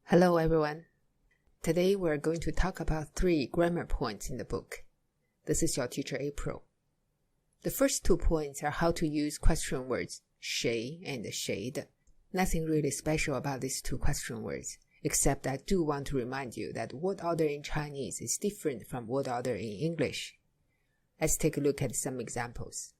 Hello everyone. Today we're going to talk about 3 grammar points in the book. This is your teacher April. The first 2 points are how to use question words 谁 and 谁的. Nothing really special about these 2 question words, except I do want to remind you that word order in Chinese is different from word order in English. Let's take a look at some examples.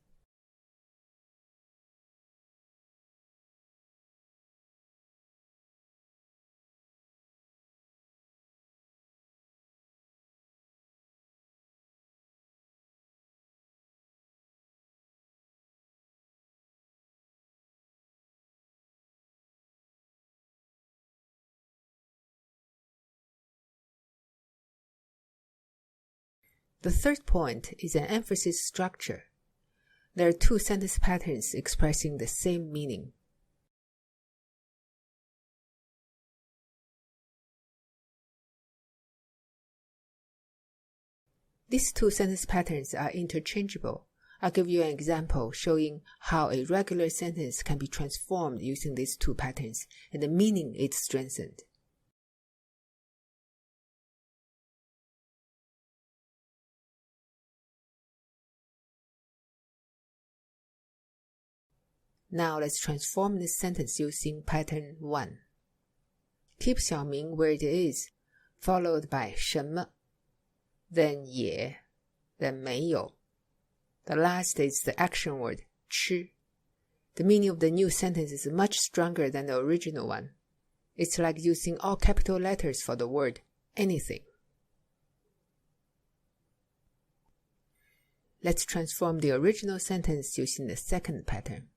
The third point is an emphasis structure. There are 2 sentence patterns expressing the same meaning. These 2 sentence patterns are interchangeable. I'll give you an example showing how a regular sentence can be transformed using these 2 patterns and the meaning is strengthened. Now let's transform this sentence using pattern 1. Keep Xiaoming where it is, followed by 什么, then 也, then 没有. The last is the action word 吃. The meaning of the new sentence is much stronger than the original one. It's like using all capital letters for the word anything. Let's transform the original sentence using the second pattern.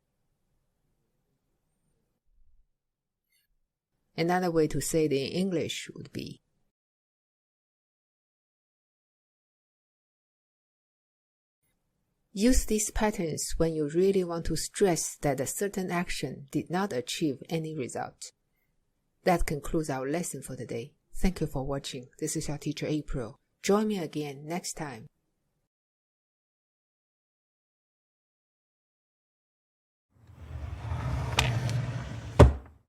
Another way to say it in English would be use these patterns when you really want to stress that a certain action did not achieve any result. That concludes our lesson for today. Thank you for watching. This is your teacher April. Join me again next time.